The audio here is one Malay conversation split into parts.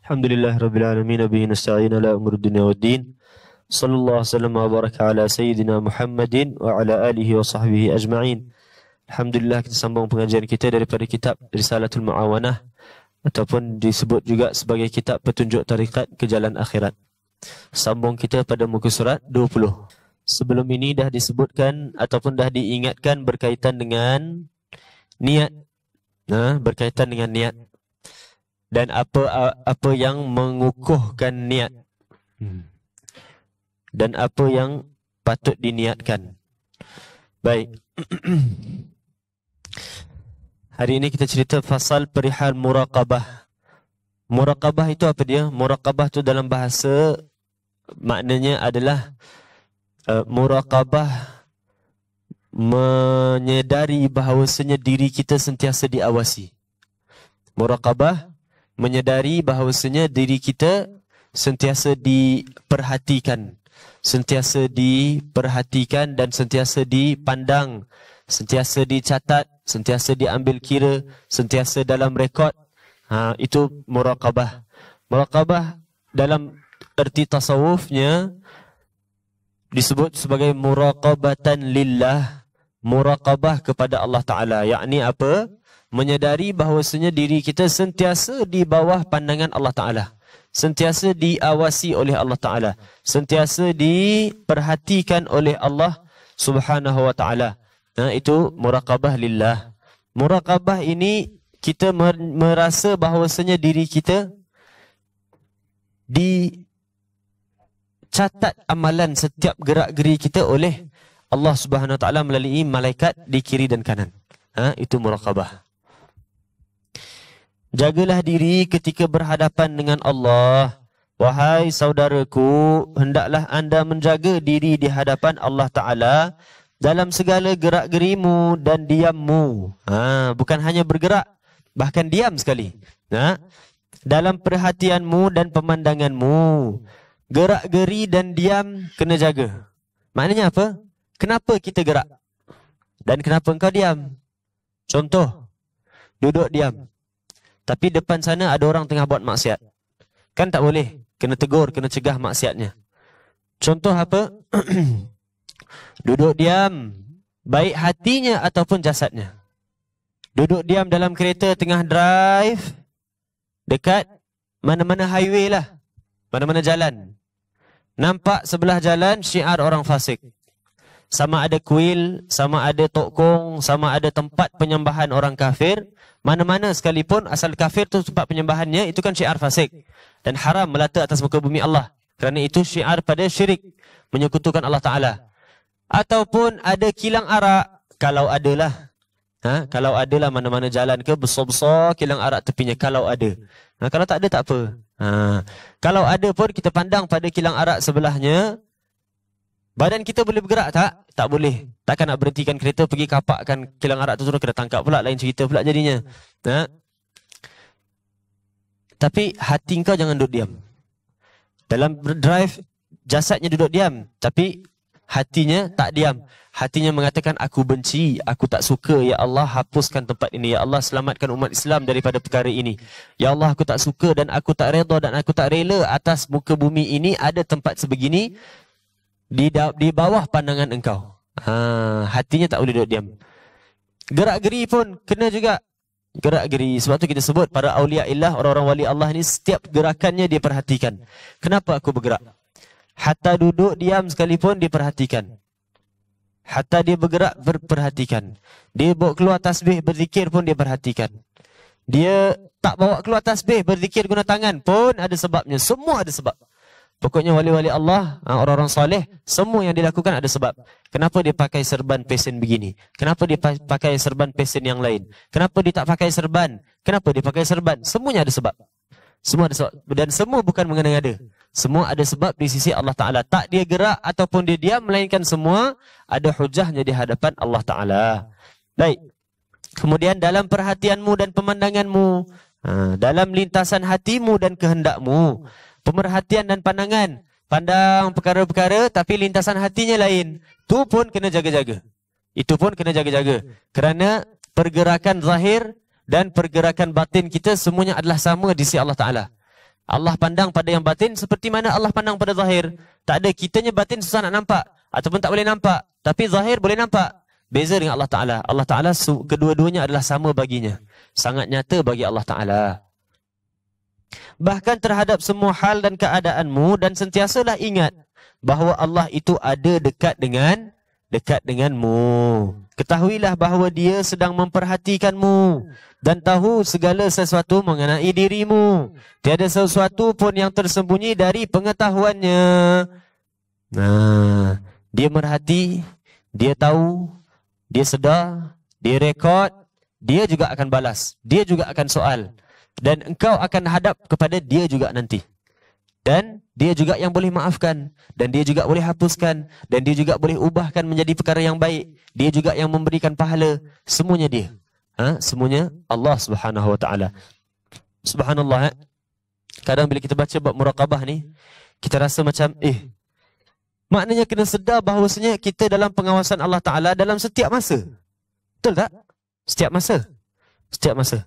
Alhamdulillah Rabbil Alamin Bihi nasta'in ala umur dunia wa din. Sallallahu wasallam wa baraka ala Sayyidina Muhammadin wa ala alihi wa sahbihi ajma'in. Alhamdulillah, kita sambung pengajian kita daripada kitab Risalatul Mu'awanah, ataupun disebut juga sebagai kitab petunjuk tarikat ke jalan akhirat. Sambung kita pada muka surat 20. Sebelum ini dah disebutkan ataupun dah diingatkan berkaitan dengan niat. Berkaitan dengan niat. Dan apa yang mengukuhkan niat. Dan apa yang patut diniatkan. Baik. Hari ini kita cerita fasal perihal muraqabah. Muraqabah itu apa dia? Muraqabah itu dalam bahasa maknanya adalah muraqabah menyedari bahawasanya diri kita sentiasa diawasi. Muraqabah menyedari bahawasanya diri kita sentiasa diperhatikan. Sentiasa diperhatikan dan sentiasa dipandang. Sentiasa dicatat, sentiasa diambil kira, sentiasa dalam rekod. Itu muraqabah. Muraqabah dalam erti tasawufnya disebut sebagai muraqabatan lillah. Muraqabah kepada Allah Ta'ala. Yakni apa? Menyedari bahawasanya diri kita sentiasa di bawah pandangan Allah Ta'ala. Sentiasa diawasi oleh Allah Ta'ala. Sentiasa diperhatikan oleh Allah Subhanahu Wa Ta'ala. Itu muraqabah lillah. Muraqabah ini kita merasa bahawasanya diri kita dicatat amalan setiap gerak-geri kita oleh Allah Subhanahu Wa Ta'ala melalui malaikat di kiri dan kanan. Itu muraqabah. Jagalah diri ketika berhadapan dengan Allah. Wahai saudaraku, hendaklah anda menjaga diri di hadapan Allah Ta'ala dalam segala gerak-gerimu dan diammu. Bukan hanya bergerak, bahkan diam sekali. Dalam perhatianmu dan pemandanganmu. Gerak-geri dan diam kena jaga. Maknanya apa? Kenapa kita gerak? Dan kenapa engkau diam? Contoh, duduk diam. Tapi depan sana ada orang tengah buat maksiat. Kan tak boleh. Kena tegur, kena cegah maksiatnya. Contoh apa? Duduk diam. Baik hatinya ataupun jasadnya. Duduk diam dalam kereta tengah drive. Dekat mana-mana highway lah. Mana-mana jalan. Nampak sebelah jalan syiar orang fasik. Sama ada kuil, sama ada tokong, sama ada tempat penyembahan orang kafir. Mana-mana sekalipun asal kafir tu tempat penyembahannya, itu kan syiar fasik. Dan haram melata atas muka bumi Allah. Kerana itu syiar pada syirik. Menyekutukan Allah Ta'ala. Ataupun ada kilang arak. Kalau adalah. Kalau adalah mana-mana jalan ke besar-besar kilang arak tepinya. Kalau ada. Kalau tak ada tak apa. Kalau ada pun kita pandang pada kilang arak sebelahnya. Badan kita boleh bergerak tak? Tak boleh. Takkan nak berhentikan kereta pergi kapakkan kilang arak tu terus kena tangkap pula. Lain cerita pula jadinya. Tapi hati kau jangan duduk diam. Dalam drive, jasadnya duduk diam. Tapi hatinya tak diam. Hatinya mengatakan, aku benci, aku tak suka. Ya Allah, hapuskan tempat ini. Ya Allah, selamatkan umat Islam daripada perkara ini. Ya Allah, aku tak suka dan aku tak redha dan aku tak rela atas muka bumi ini ada tempat sebegini di bawah pandangan engkau. Hatinya tak boleh duduk diam. Gerak-geri pun kena juga. Gerak-geri. Sebab tu kita sebut para awliya illah, orang-orang wali Allah ni setiap gerakannya dia perhatikan. Kenapa aku bergerak? Hatta duduk diam sekalipun dia perhatikan. Hatta dia bergerak perhatikan. Dia bawa keluar tasbih berzikir pun dia perhatikan. Dia tak bawa keluar tasbih berzikir guna tangan pun ada sebabnya. Semua ada sebab. Pokoknya wali-wali Allah, orang-orang soleh, semua yang dilakukan ada sebab. Kenapa dia pakai serban pesen begini? Kenapa dia pakai serban pesen yang lain? Kenapa dia tak pakai serban? Kenapa dia pakai serban? Semuanya ada sebab. Semua ada sebab. Dan semua bukan mengada-ngada. Semua ada sebab di sisi Allah Ta'ala. Tak dia gerak ataupun dia diam, melainkan semua ada hujahnya di hadapan Allah Ta'ala. Baik. Kemudian dalam perhatianmu dan pemandanganmu, dalam lintasan hatimu dan kehendakmu, pemerhatian dan pandangan. Pandang perkara-perkara tapi lintasan hatinya lain. Tu pun kena jaga-jaga. Itu pun kena jaga-jaga. Kerana pergerakan zahir dan pergerakan batin kita semuanya adalah sama di sisi Allah Ta'ala. Allah pandang pada yang batin seperti mana Allah pandang pada zahir. Tak ada, kitanya batin susah nak nampak ataupun tak boleh nampak, tapi zahir boleh nampak. Beza dengan Allah Ta'ala. Allah Ta'ala kedua-duanya adalah sama baginya. Sangat nyata bagi Allah Ta'ala. Bahkan terhadap semua hal dan keadaanmu, dan sentiasalah ingat bahawa Allah itu ada dekat denganmu. Ketahuilah bahawa Dia sedang memperhatikanmu dan tahu segala sesuatu mengenai dirimu. Tiada sesuatu pun yang tersembunyi dari pengetahuannya. Nah, Dia merhati, Dia tahu, Dia sedar, Dia rekod, Dia juga akan balas, Dia juga akan soal. Dan engkau akan hadap kepada Dia juga nanti. Dan Dia juga yang boleh maafkan, dan Dia juga boleh hapuskan, dan Dia juga boleh ubahkan menjadi perkara yang baik. Dia juga yang memberikan pahala. Semuanya Dia. Semuanya Allah Subhanahu Wa Taala. Subhanallah. Kadang bila kita baca bab muraqabah ni, kita rasa macam maknanya kena sedar bahawasanya kita dalam pengawasan Allah Taala dalam setiap masa. Betul tak? Setiap masa. Setiap masa.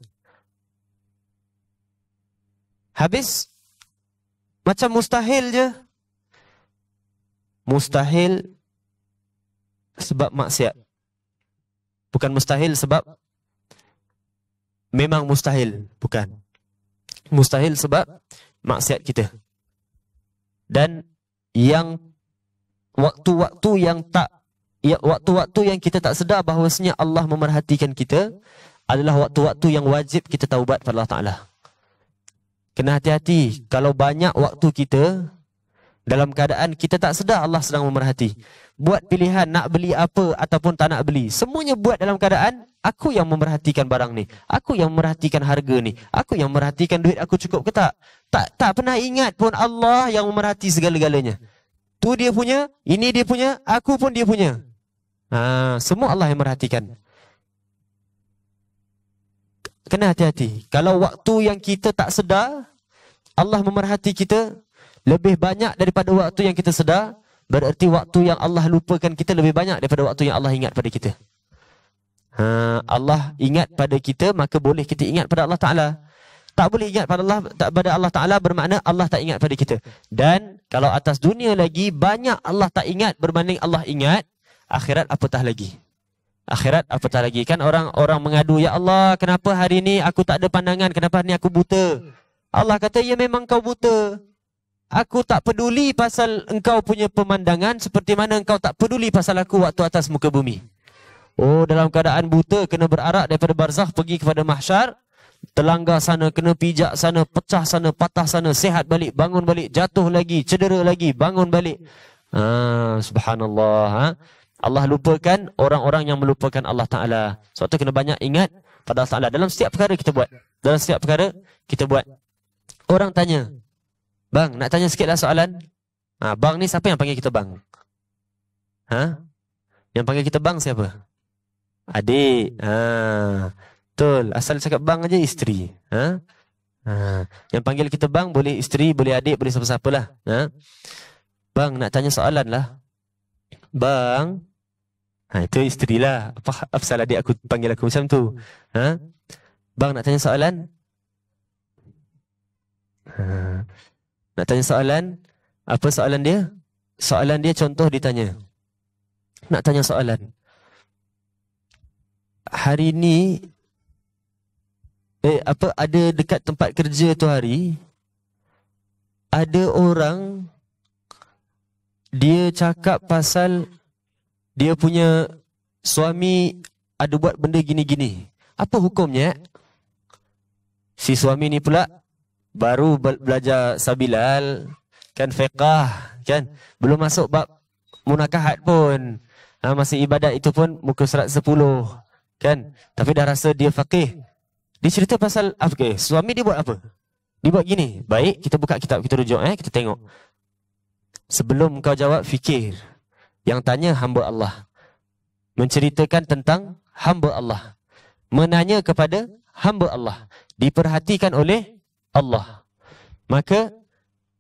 Habis macam mustahil je. Mustahil sebab maksiat. Bukan mustahil sebab memang mustahil. Bukan. Mustahil sebab maksiat kita. Dan yang waktu-waktu yang kita tak sedar bahawasanya Allah memerhatikan kita adalah waktu-waktu yang wajib kita taubat pada Allah Ta'ala. Kena hati-hati kalau banyak waktu kita dalam keadaan kita tak sedar Allah sedang memerhati. Buat pilihan nak beli apa ataupun tak nak beli. Semuanya buat dalam keadaan aku yang memerhatikan barang ni. Aku yang memerhatikan harga ni. Aku yang memerhatikan duit aku cukup ke tak. Tak pernah ingat pun Allah yang memerhati segala-galanya. Tu Dia punya, ini Dia punya, aku pun Dia punya. Semua Allah yang merhatikan. Kena hati-hati. Kalau waktu yang kita tak sedar, Allah memerhati kita lebih banyak daripada waktu yang kita sedar, bererti waktu yang Allah lupakan kita lebih banyak daripada waktu yang Allah ingat pada kita. Allah ingat pada kita, maka boleh kita ingat pada Allah Ta'ala. Tak boleh ingat pada Allah Ta'ala bermakna Allah tak ingat pada kita. Dan kalau atas dunia lagi, banyak Allah tak ingat berbanding Allah ingat, akhirat apatah lagi. Akhirat apatah lagi. Kan orang mengadu, ya Allah, kenapa hari ni aku tak ada pandangan, kenapa hari ni aku buta? Allah kata, ya memang kau buta. Aku tak peduli pasal engkau punya pemandangan seperti mana engkau tak peduli pasal aku waktu atas muka bumi. Oh, dalam keadaan buta, kena berarak daripada barzakh pergi kepada mahsyar, terlanggar sana, kena pijak sana, pecah sana, patah sana, sihat balik, bangun balik, jatuh lagi, cedera lagi, bangun balik. Subhanallah. Allah lupakan orang-orang yang melupakan Allah Ta'ala. Sebab tu kena banyak ingat pada Allah Ta'ala. Dalam setiap perkara kita buat. Dalam setiap perkara kita buat. Orang tanya, bang, nak tanya sikitlah soalan. Bang ni siapa yang panggil kita bang? Yang panggil kita bang siapa? Adik. Betul. Asal cakap bang aja isteri. Yang panggil kita bang boleh isteri, boleh adik, boleh siapa-siapa lah. Bang, nak tanya soalan lah. Bang, itu isteri lah. Apa salah adik aku panggil aku macam tu? Bang, nak tanya soalan? Nak tanya soalan? Apa soalan dia? Soalan dia contoh ditanya. Nak tanya soalan. Hari ni ada dekat tempat kerja tu hari, ada orang dia cakap pasal dia punya suami ada buat benda gini-gini. Apa hukumnya? Si suami ni pula baru belajar sabilal, kan fiqah, kan? Belum masuk bab munakahat pun. Masih ibadat itu pun muka surat 10, kan? Tapi dah rasa dia faqih. Dia cerita pasal suami dia buat apa? Dia buat gini. Baik, kita buka kitab, kita rujuk, kita tengok. Sebelum kau jawab, fikir. Yang tanya hamba Allah. Menceritakan tentang hamba Allah. Menanya kepada hamba Allah. Diperhatikan oleh Allah. Maka,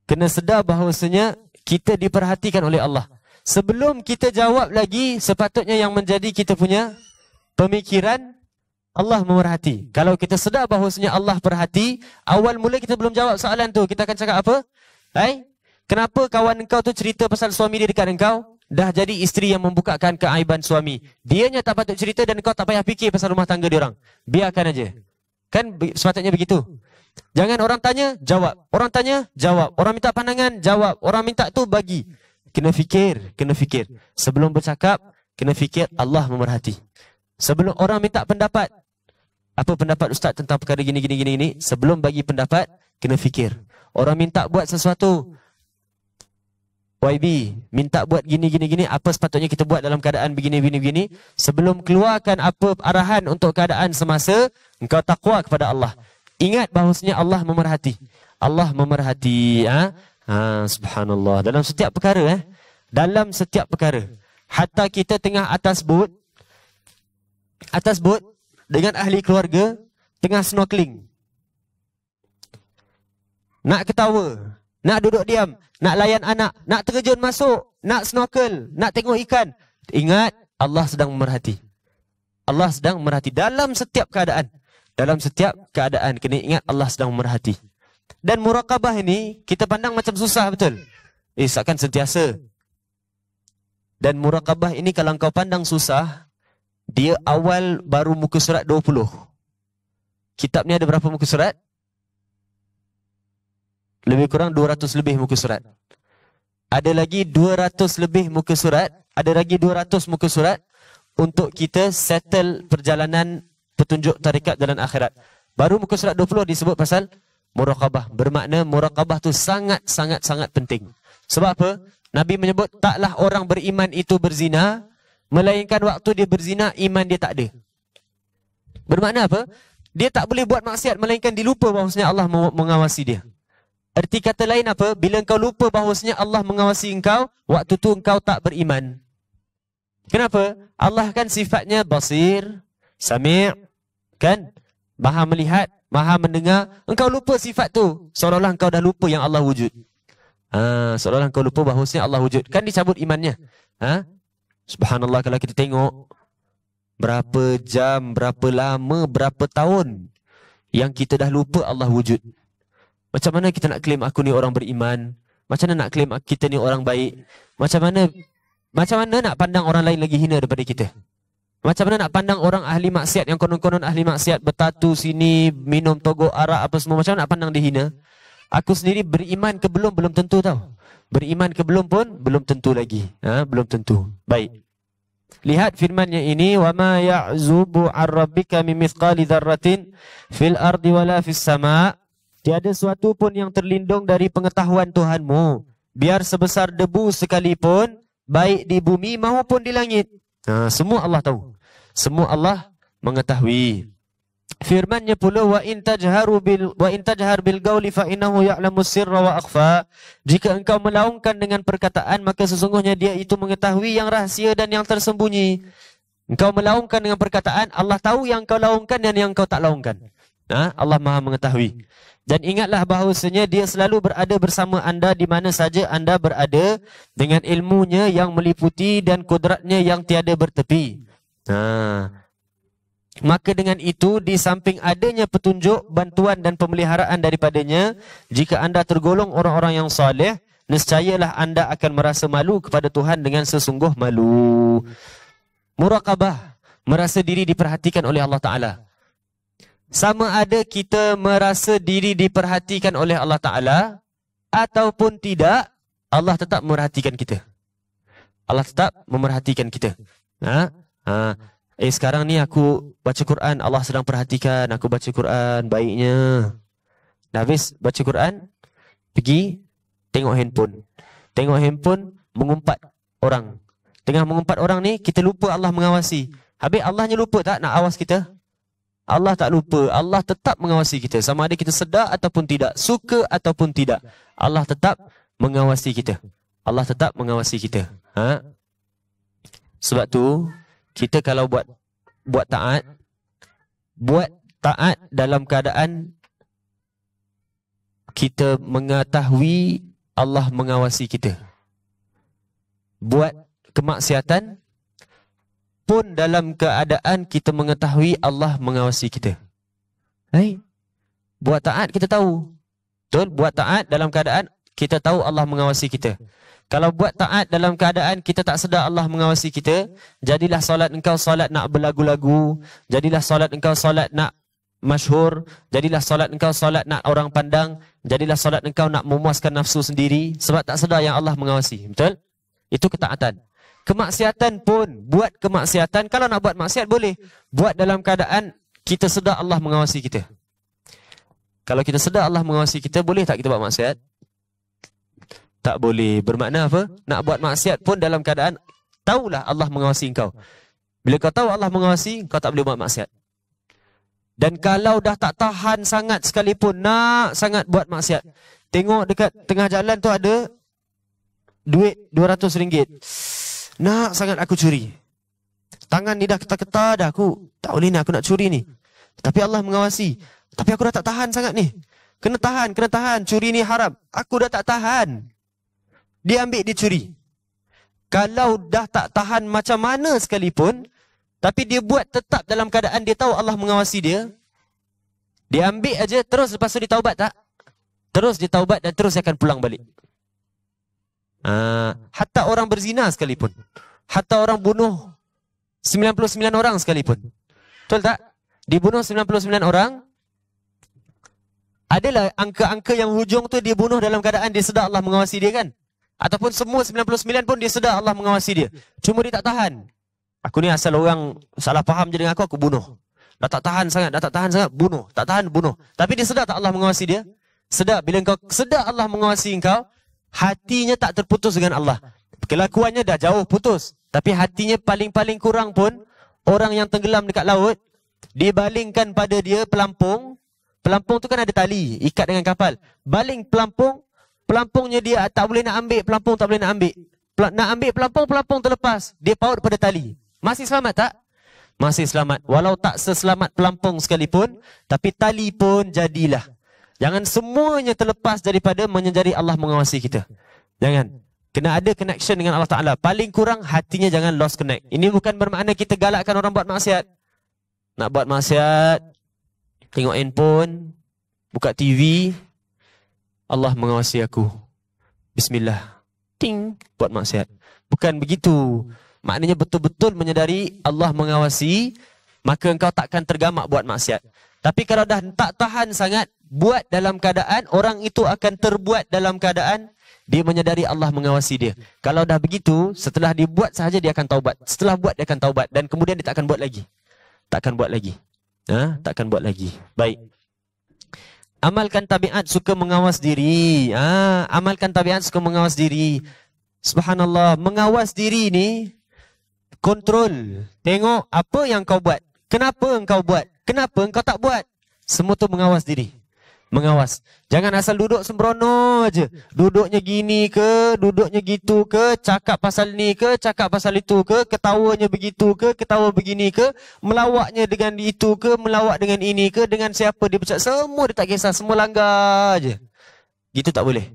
kena sedar bahawasanya kita diperhatikan oleh Allah. Sebelum kita jawab lagi, sepatutnya yang menjadi kita punya pemikiran, Allah memerhati. Kalau kita sedar bahawasanya Allah perhati, awal mula kita belum jawab soalan tu, kita akan cakap apa? Kenapa kawan engkau tu cerita pasal suami dia dekat engkau? Dah jadi isteri yang membukakan keaiban suami. Dianya tak patut cerita dan kau tak payah fikir pasal rumah tangga dia orang. Biarkan aja. Kan sepatutnya begitu. Jangan orang tanya, jawab. Orang tanya, jawab. Orang minta pandangan, jawab. Orang minta tu bagi. Kena fikir, kena fikir. Sebelum bercakap, kena fikir Allah memerhati. Sebelum orang minta pendapat, apa pendapat ustaz tentang perkara gini. Sebelum bagi pendapat, kena fikir. Orang minta buat sesuatu, YB, minta buat gini, apa sepatutnya kita buat dalam keadaan begini. Sebelum keluarkan apa arahan untuk keadaan semasa, engkau takwa kepada Allah. Ingat bahawasanya Allah memerhati. Allah memerhati. Subhanallah. Dalam setiap perkara. Dalam setiap perkara. Hatta kita tengah atas bot dengan ahli keluarga, tengah snorkeling. Nak ketawa, nak duduk diam, nak layan anak, nak terjun masuk, nak snorkel, nak tengok ikan. Ingat, Allah sedang memerhati. Allah sedang memerhati dalam setiap keadaan. Dalam setiap keadaan, kena ingat Allah sedang memerhati. Dan muraqabah ini, kita pandang macam susah, betul? Seakan sentiasa. Dan muraqabah ini kalau kau pandang susah, dia awal baru muka surat 20. Kitab ni ada berapa muka surat? Lebih kurang 200 lebih muka surat. Ada lagi 200 lebih muka surat. Ada lagi 200 muka surat untuk kita settle perjalanan petunjuk tarikat jalan akhirat. Baru muka surat 20 disebut pasal muraqabah. Bermakna muraqabah tu sangat penting. Sebab apa? Nabi menyebut taklah orang beriman itu berzina, melainkan waktu dia berzina, iman dia tak ada. Bermakna apa? Dia tak boleh buat maksiat, melainkan dia lupa bahawasanya Allah mengawasi dia. Erti kata lain apa? Bila engkau lupa bahawasanya Allah mengawasi engkau, waktu tu engkau tak beriman. Kenapa? Allah kan sifatnya basir, sami', kan? Maha melihat, maha mendengar. Engkau lupa sifat tu, seolah-olah engkau dah lupa yang Allah wujud. Seolah-olah engkau lupa bahawasanya Allah wujud. Kan dicabut imannya. Subhanallah, kalau kita tengok berapa jam, berapa lama, berapa tahun yang kita dah lupa Allah wujud. Macam mana kita nak claim aku ni orang beriman? Macam mana nak claim kita ni orang baik? Macam mana nak pandang orang lain lagi hina daripada kita? Macam mana nak pandang orang ahli maksiat yang konon-konon ahli maksiat, bertatu sini, minum togok arak apa semua, macam mana nak pandang dia hina? Aku sendiri beriman ke belum tentu tau. Beriman ke belum pun belum tentu lagi. Belum tentu. Baik. Lihat firman-Nya ini, wa ma ya'zubu 'an rabbika min mithqali dzarratin fil ardi wala fis sama'. Tiada suatu pun yang terlindung dari pengetahuan Tuhanmu, biar sebesar debu sekalipun, baik di bumi maupun di langit. Semua Allah tahu. Semua Allah mengetahui. Firman-Nya pula, wa in tajhar bil qauli fa innahu ya'lamu sirra wa akhfa. Jika engkau melaungkan dengan perkataan, maka sesungguhnya dia itu mengetahui yang rahsia dan yang tersembunyi. Engkau melaungkan dengan perkataan, Allah tahu yang kau laungkan dan yang kau tak laungkan. Allah Maha mengetahui. Dan ingatlah bahawasanya dia selalu berada bersama anda di mana saja anda berada, dengan ilmunya yang meliputi dan kudratnya yang tiada bertepi. Maka dengan itu, di samping adanya petunjuk, bantuan dan pemeliharaan daripadanya, jika anda tergolong orang-orang yang saleh, nescayalah anda akan merasa malu kepada Tuhan dengan sesungguh malu. Muraqabah, merasa diri diperhatikan oleh Allah Ta'ala. Sama ada kita merasa diri diperhatikan oleh Allah Ta'ala ataupun tidak, Allah tetap memerhatikan kita. Allah tetap memerhatikan kita. Sekarang ni aku baca Quran, Allah sedang perhatikan aku baca Quran baiknya. Dah habis baca Quran, pergi tengok handphone. Tengok handphone, mengumpat orang. Tengah mengumpat orang ni, kita lupa Allah mengawasi. Habis Allahnya lupa tak nak awas kita? Allah tak lupa. Allah tetap mengawasi kita. Sama ada kita sedar ataupun tidak, suka ataupun tidak, Allah tetap mengawasi kita. Allah tetap mengawasi kita. Sebab tu, kita kalau buat taat dalam keadaan kita mengetahui Allah mengawasi kita. Buat kemaksiatan pun dalam keadaan kita mengetahui Allah mengawasi kita. Buat taat kita tahu. Betul? Buat taat dalam keadaan kita tahu Allah mengawasi kita. Kalau buat taat dalam keadaan kita tak sedar Allah mengawasi kita, jadilah solat engkau solat nak berlagu-lagu, jadilah solat engkau solat nak masyhur, jadilah solat engkau solat nak orang pandang, jadilah solat engkau nak memuaskan nafsu sendiri sebab tak sedar yang Allah mengawasi. Betul? Itu ketaatan. Kemaksiatan pun, buat kemaksiatan, kalau nak buat maksiat boleh. Buat dalam keadaan kita sedar Allah mengawasi kita. Kalau kita sedar Allah mengawasi kita, boleh tak kita buat maksiat? Tak boleh. Bermakna apa? Nak buat maksiat pun dalam keadaan tahulah Allah mengawasi engkau. Bila kau tahu Allah mengawasi, kau tak boleh buat maksiat. Dan kalau dah tak tahan sangat sekalipun, nak sangat buat maksiat. Tengok dekat tengah jalan tu ada duit RM200. Nak sangat aku curi. Tangan ni dah ketar-ketar dah, aku tak boleh ni, aku nak curi ni. Tapi Allah mengawasi. Tapi aku dah tak tahan sangat ni. Kena tahan. Curi ni haram. Aku dah tak tahan. Dia ambil, dia curi. Kalau dah tak tahan macam mana sekalipun, tapi dia buat tetap dalam keadaan dia tahu Allah mengawasi dia, dia ambil aja, terus lepas tu dia taubat tak? Terus dia taubat dan terus dia akan pulang balik. Hatta orang berzina sekalipun, hatta orang bunuh 99 orang sekalipun, betul tak? Dibunuh 99 orang, adalah angka-angka yang hujung tu dia bunuh dalam keadaan dia sedar Allah mengawasi dia kan? Ataupun semua 99 pun dia sedar Allah mengawasi dia, cuma dia tak tahan. Aku ni asal orang salah faham je dengan aku bunuh. Dah tak tahan sangat, bunuh. Tak tahan, bunuh. Tapi dia sedar tak Allah mengawasi dia? Sedar. Bila kau sedar Allah mengawasi engkau, hatinya tak terputus dengan Allah. Kelakuannya dah jauh putus, tapi hatinya paling-paling kurang pun, orang yang tenggelam dekat laut, dibalingkan pada dia pelampung. Pelampung tu kan ada tali, ikat dengan kapal. Baling pelampung, pelampungnya dia tak boleh nak ambil, pelampung tak boleh nak ambil. Nak ambil pelampung, pelampung terlepas. Dia paut pada tali. Masih selamat tak? Masih selamat. Walau tak seselamat pelampung sekalipun, tapi tali pun jadilah. Jangan semuanya terlepas daripada menyedari Allah mengawasi kita. Jangan. Kena ada connection dengan Allah Ta'ala. Paling kurang hatinya jangan lost connect. Ini bukan bermakna kita galakkan orang buat maksiat. Nak buat maksiat, tengok handphone, buka TV, Allah mengawasi aku. Bismillah. Ting, buat maksiat. Bukan begitu. Maknanya betul-betul menyedari Allah mengawasi, maka engkau takkan tergamak buat maksiat. Tapi kalau dah tak tahan sangat, buat dalam keadaan, orang itu akan terbuat dalam keadaan dia menyedari Allah mengawasi dia. Kalau dah begitu, setelah dia buat sahaja dia akan taubat. Setelah buat dia akan taubat. Dan kemudian dia tak akan buat lagi. Tak akan buat lagi. Tak akan buat lagi. Baik. Amalkan tabiat suka mengawas diri. Amalkan tabiat suka mengawas diri. Subhanallah. Mengawas diri ni, kontrol. Tengok apa yang kau buat. Kenapa engkau buat? Kenapa engkau tak buat? Semua tu mengawas diri. Mengawas. Jangan asal duduk sembrono aja. Duduknya gini ke, duduknya gitu ke, cakap pasal ni ke, cakap pasal itu ke, ketawanya begitu ke, ketawa begini ke, melawaknya dengan itu ke, melawak dengan ini ke, dengan siapa dia bercakap, semua dia tak kisah, semua langgar aja. Gitu tak boleh.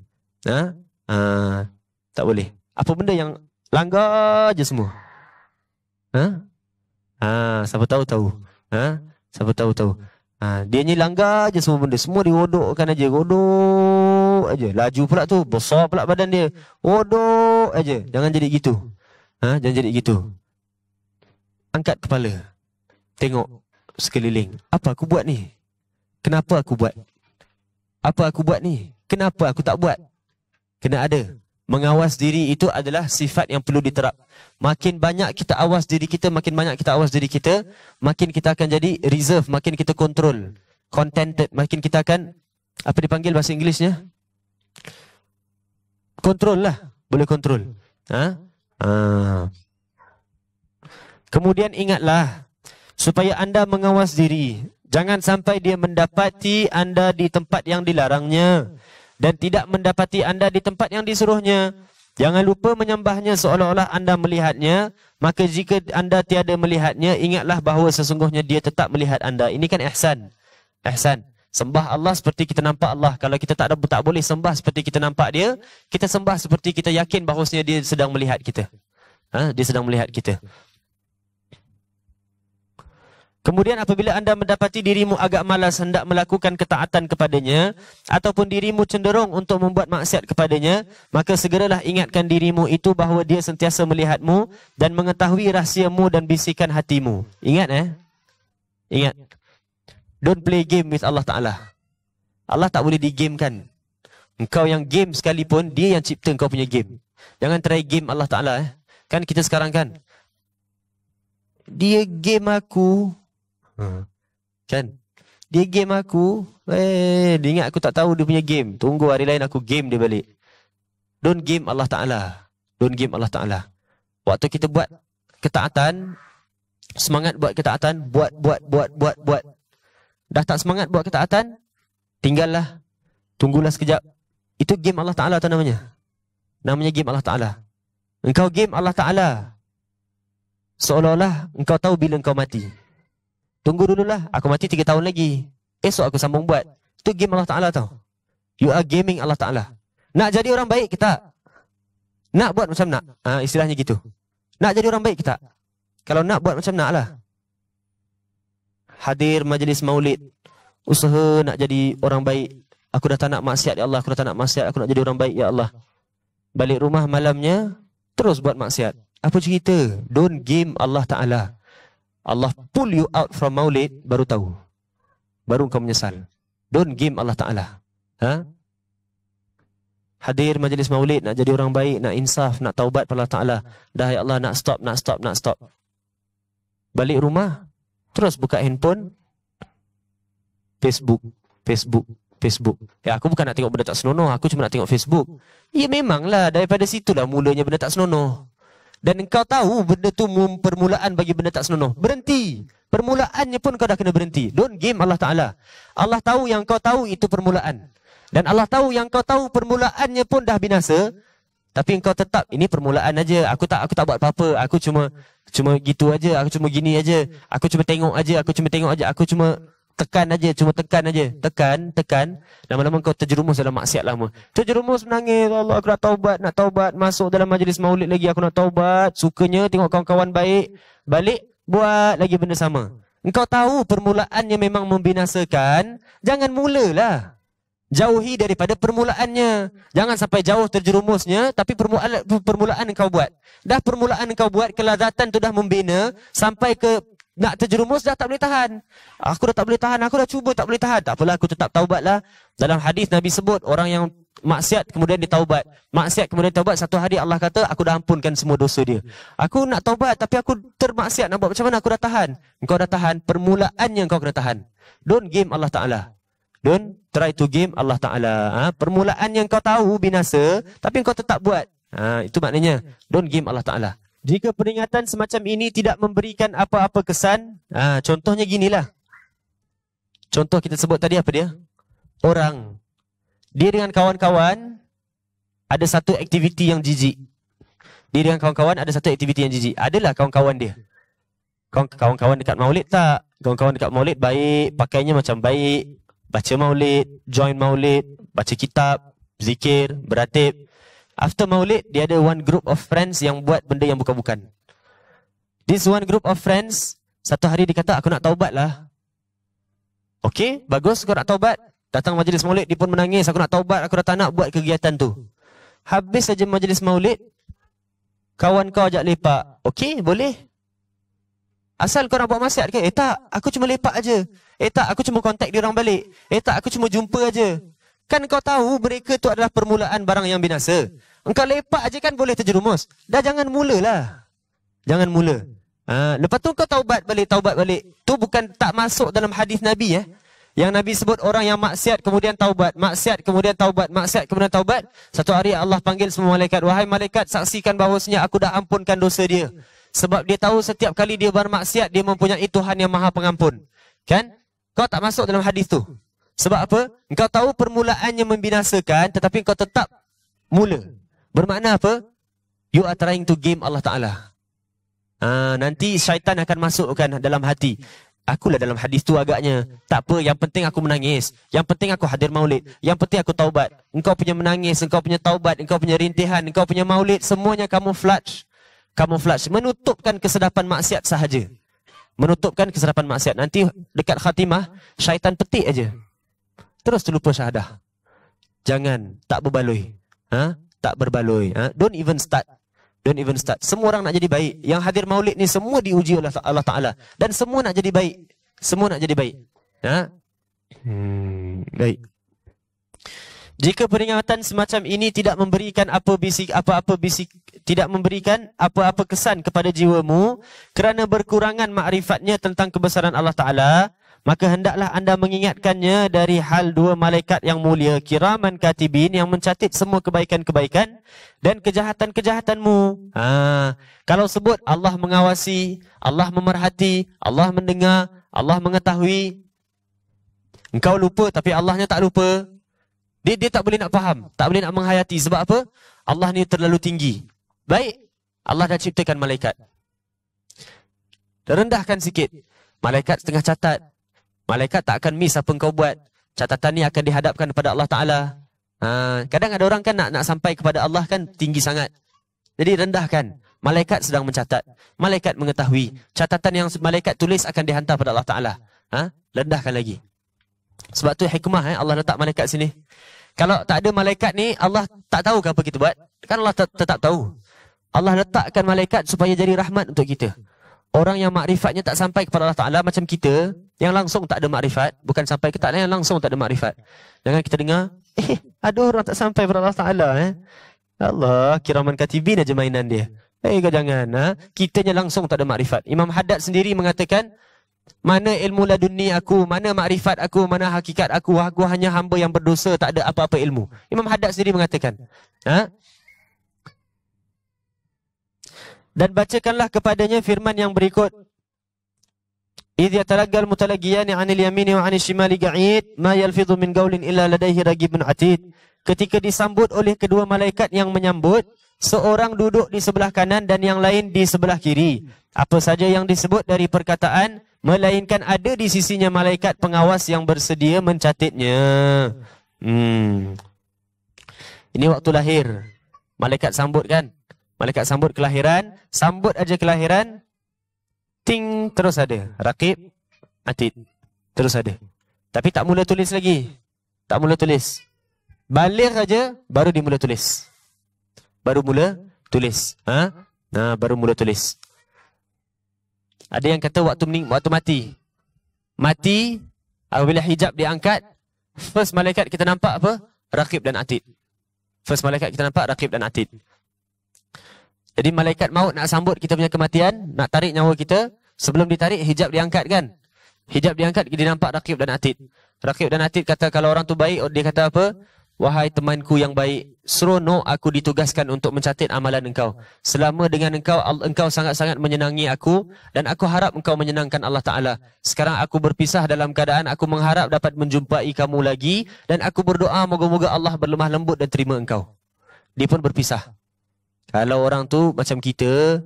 Tak boleh. Apa benda yang langgar aja semua? Siapa tahu. Siapa tahu. Dia ni langgar je semua benda. Semua diodokkan aja. Godok aja. Laju pula tu. Besar pula badan dia. Odok aja. Jangan jadi gitu. Jangan jadi gitu. Angkat kepala. Tengok sekeliling. Apa aku buat ni? Kenapa aku buat? Apa aku buat ni? Kenapa aku tak buat? Kena ada. Mengawas diri itu adalah sifat yang perlu diterap. Makin banyak kita awas diri kita, makin kita akan jadi reserve, makin kita control, contented, makin kita akan, apa dipanggil bahasa Inggerisnya? Kontrol lah, boleh kontrol. Kemudian ingatlah, supaya anda mengawas diri, jangan sampai dia mendapati anda di tempat yang dilarangnya, dan tidak mendapati anda di tempat yang disuruhnya. Jangan lupa menyembahnya seolah-olah anda melihatnya. Maka jika anda tiada melihatnya, ingatlah bahawa sesungguhnya dia tetap melihat anda. Ini kan ihsan. Ihsan. Sembah Allah seperti kita nampak Allah. Kalau kita tak boleh sembah seperti kita nampak dia, kita sembah seperti kita yakin bahawasanya dia sedang melihat kita. Dia sedang melihat kita. Kemudian apabila anda mendapati dirimu agak malas hendak melakukan ketaatan kepadanya, ataupun dirimu cenderung untuk membuat maksiat kepadanya, maka segeralah ingatkan dirimu itu bahawa dia sentiasa melihatmu dan mengetahui rahsiamu dan bisikan hatimu. Ingat Ingat. Don't play game with Allah Ta'ala. Allah tak boleh digamekan. Engkau yang game sekalipun, dia yang cipta engkau punya game. Jangan try game Allah Ta'ala. Kan kita sekarang kan, dia game aku. Kan? Dia game aku. Dia ingat aku tak tahu dia punya game. Tunggu hari lain aku game dia balik. Don't game Allah Ta'ala. Don't game Allah Ta'ala. Waktu kita buat ketaatan, semangat buat ketaatan, buat. Dah tak semangat buat ketaatan, tinggallah. Tunggulah sekejap. Itu game Allah Ta'ala tu namanya. Namanya game Allah Ta'ala. Engkau game Allah Ta'ala seolah-olah engkau tahu bila engkau mati. Tunggu dululah, aku mati 3 tahun lagi, esok aku sambung buat. Itu game Allah Ta'ala tau. You are gaming Allah Ta'ala. Nak jadi orang baik kita, nak buat macam nak, istilahnya gitu. Nak jadi orang baik kita, kalau nak buat macam nak lah. Hadir majlis maulid, usaha nak jadi orang baik. Aku dah tak nak maksiat ya Allah, aku dah tak nak maksiat, aku nak jadi orang baik ya Allah. Balik rumah malamnya terus buat maksiat. Apa cerita? Don't game Allah Ta'ala. Allah pull you out from maulid, baru tahu. Baru kau menyesal. Don't game Allah Ta'ala. Hadir majlis maulid, nak jadi orang baik, nak insaf, nak taubat pada Allah Ta'ala. Dah ya Allah, nak stop. Balik rumah, terus buka handphone, Facebook. Ya, aku bukan nak tengok benda tak senonoh, aku cuma nak tengok Facebook. Ya memanglah, daripada situlah mulanya benda tak senonoh. Dan engkau tahu benda tu permulaan bagi benda tak senonoh. Berhenti. Permulaannya pun kau dah kena berhenti. Don't game Allah Ta'ala. Allah tahu yang kau tahu itu permulaan. Dan Allah tahu yang kau tahu permulaannya pun dah binasa. Tapi engkau tetap, ini permulaan aja. Aku tak buat apa-apa. Aku cuma gitu aja. Aku cuma gini aja. Aku cuma tengok aja. Aku cuma tekan aja. Tekan. Lama-lama kau terjerumus dalam maksiat lama. Terjerumus menangis. Allah, aku nak taubat. Masuk dalam majlis maulid lagi. Aku nak taubat. Sukanya tengok kawan-kawan baik. Balik, buat lagi benda sama. Engkau tahu permulaannya memang membinasakan. Jangan mulalah. Jauhi daripada permulaannya. Jangan sampai jauh terjerumusnya, tapi permulaan engkau buat. Dah permulaan engkau buat, kelazatan tu dah membina, sampai ke nak terjerumus dah tak boleh tahan. Aku dah tak boleh tahan, aku dah cuba tak boleh tahan. Tak apalah, aku tetap taubatlah. Dalam hadis Nabi sebut, orang yang maksiat kemudian ditaubat. Maksiat kemudian taubat, satu hari Allah kata, aku dah ampunkan semua dosa dia. Aku nak taubat, tapi aku termaksiat. Nak buat macam mana? Aku dah tahan. Engkau dah tahan, permulaannya engkau kena tahan. Don't game Allah Ta'ala. Don't try to game Allah Ta'ala. Permulaan yang kau tahu binasa, tapi kau tetap buat. Itu maknanya, don't game Allah Ta'ala. Jika peringatan semacam ini tidak memberikan apa-apa kesan, contohnya ginilah. Contoh kita sebut tadi apa dia? Orang. Dia dengan kawan-kawan ada satu aktiviti yang jijik. Dia dengan kawan-kawan ada satu aktiviti yang jijik. Adalah kawan-kawan dia. Kawan-kawan dekat maulid tak? Kawan-kawan dekat maulid baik, pakainya macam baik. Baca maulid, join maulid, baca kitab, zikir, beratib. After maulid, dia ada one group of friends yang buat benda yang bukan-bukan. This one group of friends, satu hari dia kata, aku nak taubat lah. Okey, bagus kau nak taubat. Datang majlis maulid, dia pun menangis, aku nak taubat, aku dah tak nak buat kegiatan tu. Habis saja majlis maulid, kawan kau ajak lepak. Okey, boleh. Asal kau nak buat maksiat ke? Tak, aku cuma lepak aja. Tak, aku cuma kontak dia orang balik. Tak, aku cuma jumpa aja. Kan kau tahu mereka tu adalah permulaan barang yang binasa. Engkau lepak aja kan boleh terjerumus. Dah jangan mulalah. Jangan mula. Lepas tu kau taubat balik. Tu bukan tak masuk dalam hadis Nabi Yang Nabi sebut orang yang maksiat kemudian taubat, maksiat kemudian taubat. Satu hari Allah panggil semua malaikat, wahai malaikat, saksikan bahawasanya aku dah ampunkan dosa dia. Sebab dia tahu setiap kali dia bermaksiat, dia mempunyai Tuhan yang maha pengampun. Kan? Kau tak masuk dalam hadis tu. Sebab apa? Engkau tahu permulaannya membinasakan, tetapi engkau tetap mula. Bermakna apa? You are trying to game Allah Ta'ala. Nanti syaitan akan masukkan dalam hati. Akulah dalam hadis tu agaknya. Tak apa, yang penting aku menangis. Yang penting aku hadir maulid. Yang penting aku taubat. Engkau punya menangis, engkau punya taubat, engkau punya rintihan, engkau punya maulid, semuanya camouflage. Menutupkan kesedapan maksiat sahaja. menutupkan keserapan maksiat. Nanti dekat khatimah, syaitan petik aja. Terus terlupa syahadah. Jangan, tak berbaloi. Tak berbaloi. Don't even start. Don't even start. Semua orang nak jadi baik. Yang hadir maulid ni semua diuji oleh Allah Ta'ala. Dan semua nak jadi baik. Semua nak jadi baik. Baik. Jika peringatan semacam ini tidak memberikan tidak memberikan apa-apa kesan kepada jiwamu kerana berkurangan makrifatnya tentang kebesaran Allah Ta'ala, maka hendaklah anda mengingatkannya dari hal dua malaikat yang mulia, kiraman katibin, yang mencatat semua kebaikan-kebaikan dan kejahatan-kejahatanmu. Kalau sebut Allah mengawasi, Allah memerhati, Allah mendengar, Allah mengetahui, engkau lupa tapi Allahnya tak lupa. Dia tak boleh nak faham, tak boleh nak menghayati. Sebab apa? Allah ni terlalu tinggi. Baik, Allah dah ciptakan malaikat. Rendahkan sikit. Malaikat setengah catat. Malaikat tak akan miss apa kau buat. Catatan ni akan dihadapkan kepada Allah Ta'ala. Kadang ada orang kan nak sampai kepada Allah kan tinggi sangat. Jadi rendahkan. Malaikat sedang mencatat. Malaikat mengetahui. Catatan yang malaikat tulis akan dihantar kepada Allah Ta'ala. Rendahkan lagi. Sebab tu hikmah Allah letak malaikat sini. Kalau tak ada malaikat ni, Allah tak tahu apa kita buat. Kan Allah tetap tahu. Allah letakkan malaikat supaya jadi rahmat untuk kita. Orang yang makrifatnya tak sampai kepada Allah Ta'ala macam kita, yang langsung tak ada makrifat. Bukan sampai ke tak, yang langsung tak ada makrifat. Jangan kita dengar, ada orang tak sampai kepada Allah Ta'ala. Allah, kiraman katibin aja mainan dia. Kau jangan. Kitanya langsung tak ada makrifat. Imam Haddad sendiri mengatakan, mana ilmu ladunni aku, mana makrifat aku, mana hakikat aku hanya hamba yang berdosa, tak ada apa-apa ilmu. Imam Haddad sendiri mengatakan. Dan bacakanlah kepadanya firman yang berikut. Idh yatalaqal mutalaqiyani 'anil yamini wa 'anil shimali qa'id, ma yalfidhu min qawlin illa ladayhi raqibun 'atid. Ketika disambut oleh kedua malaikat yang menyambut, seorang duduk di sebelah kanan dan yang lain di sebelah kiri. Apa saja yang disebut dari perkataan, melainkan ada di sisinya malaikat pengawas yang bersedia mencatatnya. Ini waktu lahir. Malaikat sambut kan? Malaikat sambut kelahiran. Sambut aja kelahiran. Ting, terus ada. Raqib, atid. Terus ada. Tapi tak mula tulis lagi. Tak mula tulis. Balik aja, baru dimula tulis. Baru mula tulis. Baru mula tulis. Ada yang kata waktu mati. Mati, apabila hijab diangkat, first malaikat kita nampak apa? Raqib dan atid. First malaikat kita nampak Raqib dan atid. Jadi malaikat maut nak sambut kita punya kematian, nak tarik nyawa kita, sebelum ditarik hijab diangkat kan? Hijab diangkat, dia nampak Raqib dan atid. Raqib dan atid kata kalau orang tu baik, dia kata apa? Wahai temanku yang baik, seronok aku ditugaskan untuk mencatat amalan engkau. Selama dengan engkau sangat-sangat menyenangi aku dan aku harap engkau menyenangkan Allah Ta'ala. Sekarang aku berpisah dalam keadaan aku mengharap dapat menjumpai kamu lagi dan aku berdoa moga-moga Allah berlemah lembut dan terima engkau. Dia pun berpisah. Kalau orang tu macam kita,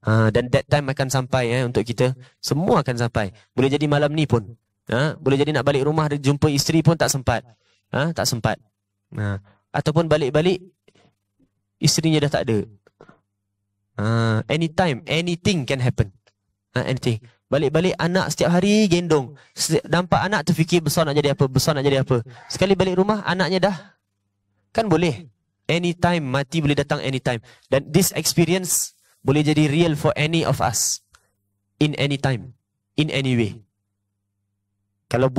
dan that time akan sampai untuk kita, semua akan sampai. Boleh jadi malam ni pun. Boleh jadi nak balik rumah jumpa isteri pun tak sempat. Tak sempat. Ataupun balik-balik isterinya dah tak ada. Anytime, anything can happen. Anything. Balik-balik anak setiap hari gendong. Nampak anak terfikir besar nak jadi apa, besar nak jadi apa. Sekali balik rumah anaknya dah. Kan boleh. Anytime, mati boleh datang anytime. Dan this experience boleh jadi real for any of us. In any time. In any way. Kalau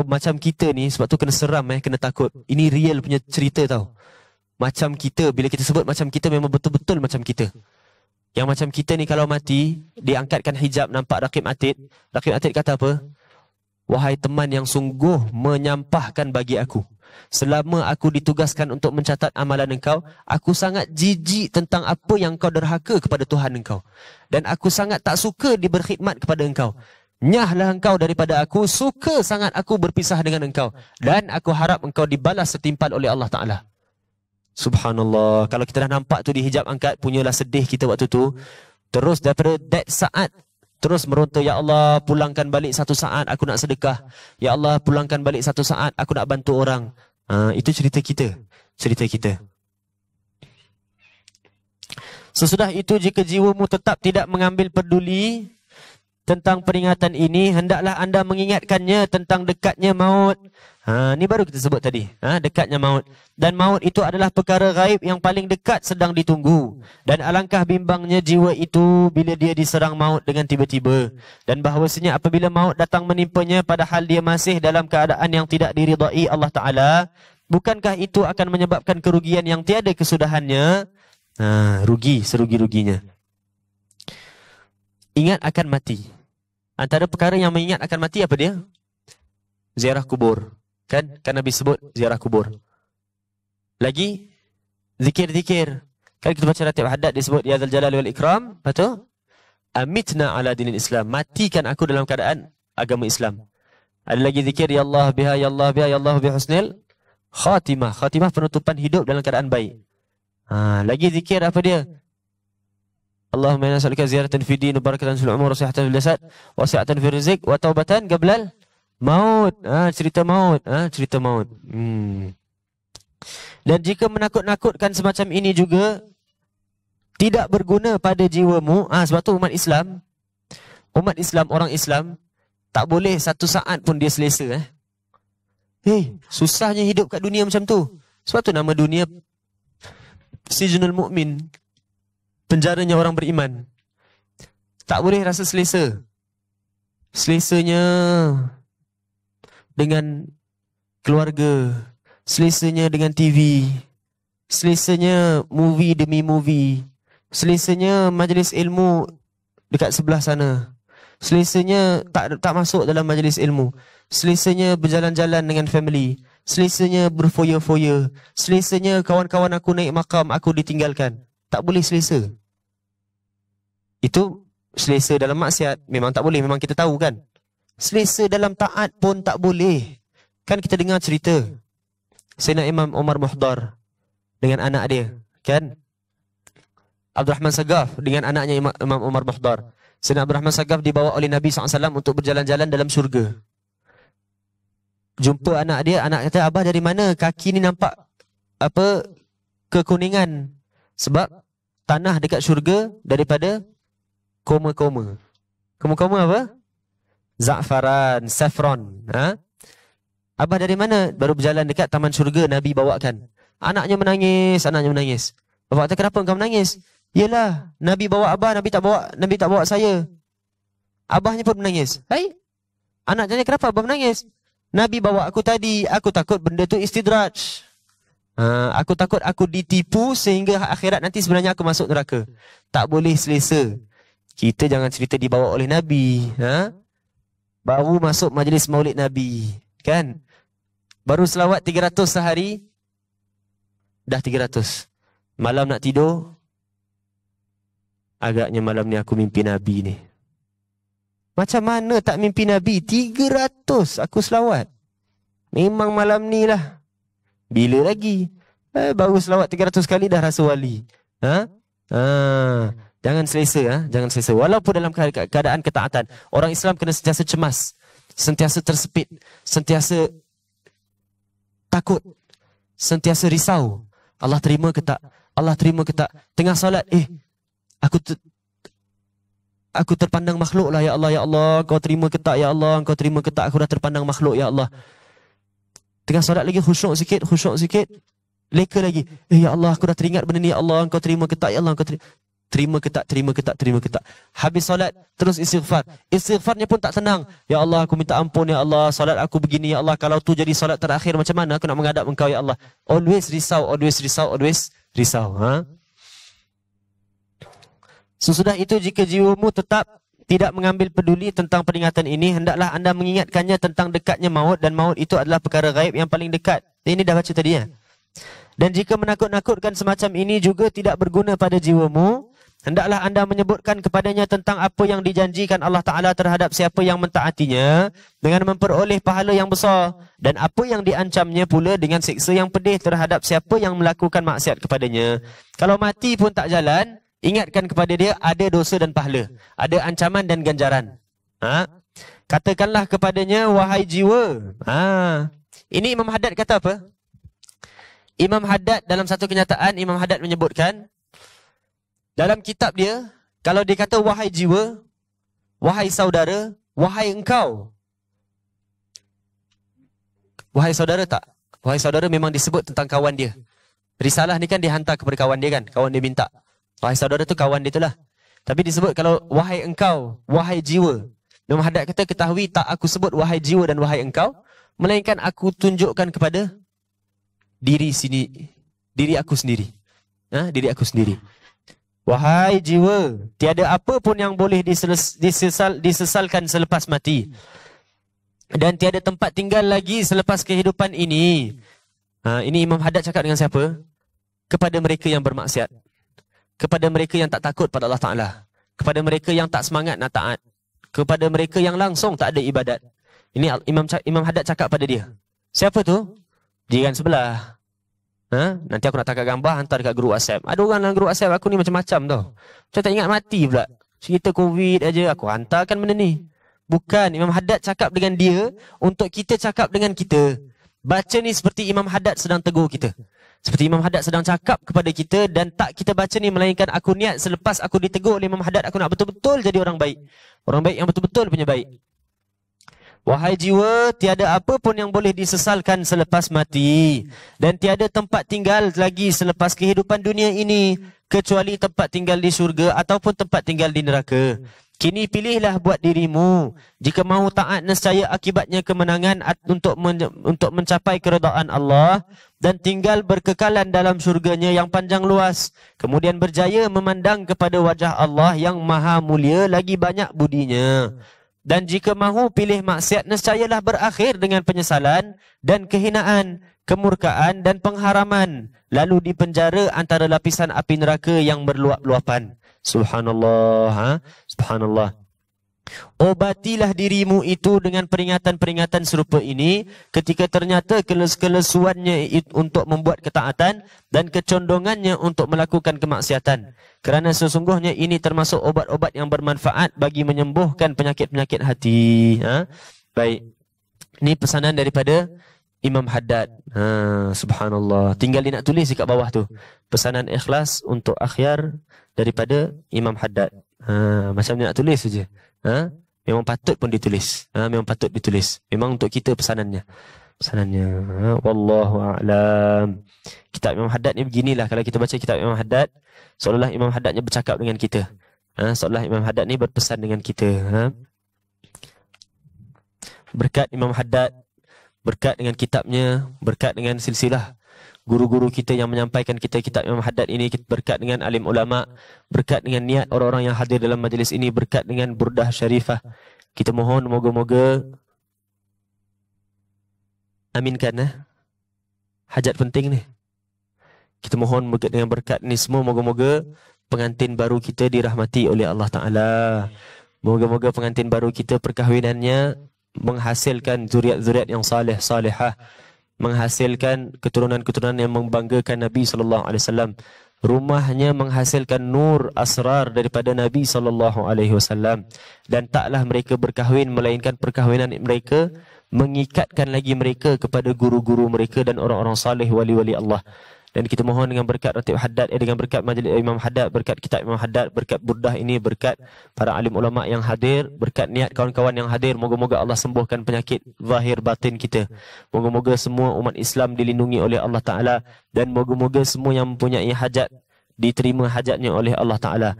macam kita ni, sebab tu kena seram kena takut. Ini real punya cerita tau. Macam kita, bila kita sebut macam kita, memang betul-betul macam kita. Yang macam kita ni kalau mati, diangkatkan hijab, nampak Raqib Atid. Raqib Atid kata apa? Wahai teman yang sungguh menyampahkan bagi aku. Selama aku ditugaskan untuk mencatat amalan engkau, aku sangat jijik tentang apa yang kau derhaka kepada Tuhan engkau. Dan aku sangat tak suka berkhidmat kepada engkau. Nyahlah engkau daripada aku, suka sangat aku berpisah dengan engkau. Dan aku harap engkau dibalas setimpal oleh Allah Ta'ala. Subhanallah. Kalau kita dah nampak tu di hijab angkat, punyalah sedih kita waktu tu. Terus daripada that saat, terus meronta, Ya Allah, pulangkan balik satu saat aku nak sedekah. Ya Allah, pulangkan balik satu saat aku nak bantu orang. Itu cerita kita. Cerita kita. Sesudah itu, jika jiwamu tetap tidak mengambil peduli tentang peringatan ini, hendaklah anda mengingatkannya tentang dekatnya maut. Ni baru kita sebut tadi. Dekatnya maut. Dan maut itu adalah perkara gaib yang paling dekat sedang ditunggu. Dan alangkah bimbangnya jiwa itu bila dia diserang maut dengan tiba-tiba. Dan bahawasanya apabila maut datang menimpanya padahal dia masih dalam keadaan yang tidak diridai Allah Ta'ala, bukankah itu akan menyebabkan kerugian yang tiada kesudahannya? Rugi serugi-ruginya. Ingat akan mati. Antara perkara yang mengingat akan mati apa dia? Ziarah kubur. Kan Nabi sebut ziarah kubur. Lagi zikir-zikir. Kan kita baca ratib haddad disebut ya dzal jalali wal ikram. Betul? Amitna ala dinil Islam. Matikan aku dalam keadaan agama Islam. Ada lagi zikir ya Allah biha ya Allah biha ya Allah bi husnil khatimah. Khatimah penutupan hidup dalam keadaan baik. Lagi zikir apa dia? Allahumma inna nas'aluka ziyaratan fi din, barakatan fil umur, sihhatan fil jasad, wa sihhatan fil rizq, wa taubatan qablal maut. Cerita maut. Cerita maut. Dan jika menakut-nakutkan semacam ini juga tidak berguna pada jiwamu. Sebab tu umat Islam, orang Islam tak boleh satu saat pun dia selesa. Susahnya hidup kat dunia macam tu. Sebab tu nama dunia Sijnul Mu'min, penjaranya orang beriman. Tak boleh rasa selesa. Selesanya dengan keluarga, selesanya dengan TV, selesanya movie demi movie, selesanya majlis ilmu dekat sebelah sana, selesanya tak masuk dalam majlis ilmu, selesanya berjalan-jalan dengan family, selesanya berfoya-foya, selesanya kawan-kawan aku naik makam, aku ditinggalkan. Tak boleh selesa. Itu selesa dalam maksiat memang tak boleh, memang kita tahu kan. Selesa dalam taat pun tak boleh. Kan kita dengar cerita Sayyidina Imam Umar Muhdar dengan anak dia, kan? Abdul Rahman Sagaf dengan anaknya Imam Umar Muhdar. Sayyidina Abdul Rahman Sagaf dibawa oleh Nabi SAW untuk berjalan-jalan dalam syurga. Jumpa anak dia, anak kata, abah dari mana? Kaki ni nampak kekuningan. Sebab tanah dekat syurga daripada koma-koma. Koma-koma apa? Za'faran, saffron. Abah dari mana? Baru berjalan dekat taman syurga, Nabi bawakan. Anaknya menangis. Bapak kata, kenapa engkau menangis? Yelah, Nabi bawa abah, Nabi tak bawa saya. Abahnya pun menangis. Anak tanya, kenapa abah menangis? Nabi bawa aku tadi, aku takut benda tu istidraj. Aku takut aku ditipu sehingga akhirat nanti sebenarnya aku masuk neraka. Tak boleh selesa. Kita jangan cerita dibawa oleh Nabi. Baru masuk majlis maulid Nabi, kan? Baru selawat 300 sehari, dah 300. Malam nak tidur, agaknya malam ni aku mimpi Nabi ni. Macam mana tak mimpi Nabi? 300 aku selawat. Memang malam ni lah. Bila lagi? Baru selawat 300 kali dah rasa wali. Jangan selesa. Jangan selesa. Walaupun dalam keadaan ketaatan, orang Islam kena sentiasa cemas, sentiasa tersepit, sentiasa takut, sentiasa risau. Allah terima ke tak? Allah terima ke tak? Tengah solat, aku terpandang makhluk lah, ya Allah, ya Allah. Kau terima ke tak, ya Allah? Kau terima ke tak? Aku dah terpandang makhluk, ya Allah. Tengah solat lagi khusyuk sikit. Leka lagi. Ya Allah, aku dah teringat benda ni, ya Allah. Kau terima ke tak, ya Allah? Kau terima ke tak? Habis solat, terus istighfar. Istighfarnya pun tak tenang. Ya Allah, aku minta ampun, ya Allah. Solat aku begini, ya Allah. Kalau tu jadi solat terakhir, macam mana aku nak menghadap engkau, ya Allah? Always risau. Sesudah itu, jika jiwamu tetap tidak mengambil peduli tentang peringatan ini, hendaklah anda mengingatkannya tentang dekatnya maut, dan maut itu adalah perkara gaib yang paling dekat. Ini dah baca tadi ya. Dan jika menakut-nakutkan semacam ini juga tidak berguna pada jiwamu, hendaklah anda menyebutkan kepadanya tentang apa yang dijanjikan Allah Ta'ala terhadap siapa yang mentaatinya dengan memperoleh pahala yang besar, dan apa yang diancamnya pula dengan siksa yang pedih terhadap siapa yang melakukan maksiat kepadanya. Kalau mati pun tak jalan, ingatkan kepada dia ada dosa dan pahala, ada ancaman dan ganjaran. Katakanlah kepadanya, wahai jiwa. Ini Imam Haddad kata apa? Imam Haddad dalam satu kenyataan, Imam Haddad menyebutkan dalam kitab dia, kalau dia kata wahai jiwa, wahai saudara, wahai engkau. Wahai saudara tak? Wahai saudara memang disebut tentang kawan dia. Risalah ni kan dihantar kepada kawan dia kan? Kawan dia minta. Wahai saudara tu kawan dia tu lah. Tapi disebut kalau wahai engkau, wahai jiwa. Imam Haddad kata, ketahui tak aku sebut wahai jiwa dan wahai engkau, melainkan aku tunjukkan kepada diri aku sendiri. Diri aku sendiri. Wahai jiwa, tiada apa pun yang boleh disesalkan selepas mati. Dan tiada tempat tinggal lagi selepas kehidupan ini. Ini Imam Haddad cakap dengan siapa? Kepada mereka yang bermaksiat. Kepada mereka yang tak takut pada Allah Ta'ala. Kepada mereka yang tak semangat nak taat. Kepada mereka yang langsung tak ada ibadat. Ini Imam Haddad cakap pada dia. Siapa tu? Jiran sebelah. Nanti aku nak tangkap gambar, hantar dekat grup WhatsApp. Ada orang dalam grup WhatsApp aku ni macam-macam tau. Macam tak ingat mati pula. Cerita COVID aja, aku hantarkan benda ni. Bukan, Imam Haddad cakap dengan dia untuk kita cakap dengan kita. Baca ni seperti Imam Haddad sedang tegur kita. Seperti Imam Haddad sedang cakap kepada kita, dan tak kita baca ni melainkan aku niat selepas aku ditegur oleh Imam Haddad, aku nak betul-betul jadi orang baik. Orang baik yang betul-betul punya baik. Wahai jiwa, tiada apa pun yang boleh disesalkan selepas mati. Dan tiada tempat tinggal lagi selepas kehidupan dunia ini, kecuali tempat tinggal di syurga ataupun tempat tinggal di neraka. Kini pilihlah buat dirimu. Jika mahu taat, nescaya akibatnya kemenangan untuk mencapai keredaan Allah dan tinggal berkekalan dalam syurganya yang panjang luas. Kemudian berjaya memandang kepada wajah Allah yang maha mulia lagi banyak budinya. Dan jika mahu pilih maksiat, nescayalah berakhir dengan penyesalan dan kehinaan, kemurkaan dan pengharaman, lalu dipenjara antara lapisan api neraka yang berluap-luapan. Subhanallah, subhanallah. Obatilah dirimu itu dengan peringatan-peringatan serupa ini ketika ternyata kelesuannya untuk membuat ketaatan dan kecondongannya untuk melakukan kemaksiatan. Kerana sesungguhnya ini termasuk obat-obat yang bermanfaat bagi menyembuhkan penyakit-penyakit hati. Baik. Ini pesanan daripada Imam Haddad. Subhanallah. Tinggal dia nak tulis dekat bawah tu. Pesanan ikhlas untuk akhyar daripada Imam Haddad. Macam dia nak tulis saja. Memang patut pun ditulis. Memang patut ditulis. Memang untuk kita pesanannya. Wallahu a'lam. Kitab Imam Haddad ni beginilah. Kalau kita baca kitab Imam Haddad, seolah-olah Imam Haddadnya bercakap dengan kita. Seolah Imam Haddad ni berpesan dengan kita. Berkat Imam Haddad, berkat dengan kitabnya, berkat dengan silsilah guru-guru kita yang menyampaikan kita kitab Imam Haddad ini, berkat dengan alim ulama, berkat dengan niat orang-orang yang hadir dalam majlis ini, berkat dengan burdah syarifah. Kita mohon moga-moga aminkan hajat penting ni. Kita mohon dengan berkat ni semua, moga-moga pengantin baru kita dirahmati oleh Allah Ta'ala. Moga-moga pengantin baru kita perkahwinannya menghasilkan zuriat-zuriat yang salih, salihah, menghasilkan keturunan-keturunan yang membanggakan Nabi SAW. Rumahnya menghasilkan nur asrar daripada Nabi SAW. Dan taklah mereka berkahwin, melainkan perkahwinan mereka mengikatkan lagi mereka kepada guru-guru mereka dan orang-orang salih, wali-wali Allah. Dan kita mohon dengan berkat Ratib Haddad, dengan berkat majlis Imam Haddad, berkat kitab Imam Haddad, berkat burdah ini, berkat para alim ulama yang hadir, berkat niat kawan-kawan yang hadir, moga-moga Allah sembuhkan penyakit zahir batin kita. Moga-moga semua umat Islam dilindungi oleh Allah Ta'ala, dan moga-moga semua yang mempunyai hajat diterima hajatnya oleh Allah Ta'ala.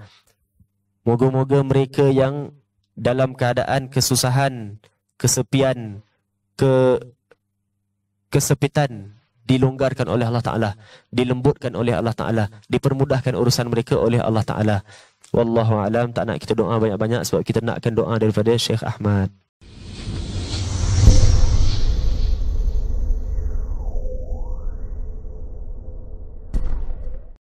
Moga-moga mereka yang dalam keadaan kesusahan, kesepian, kesepitan dilonggarkan oleh Allah Ta'ala, dilembutkan oleh Allah Ta'ala, dipermudahkan urusan mereka oleh Allah Ta'ala. Wallahu a'lam. Tak nak kita doa banyak-banyak sebab kita nakkan doa daripada Syekh Ahmad.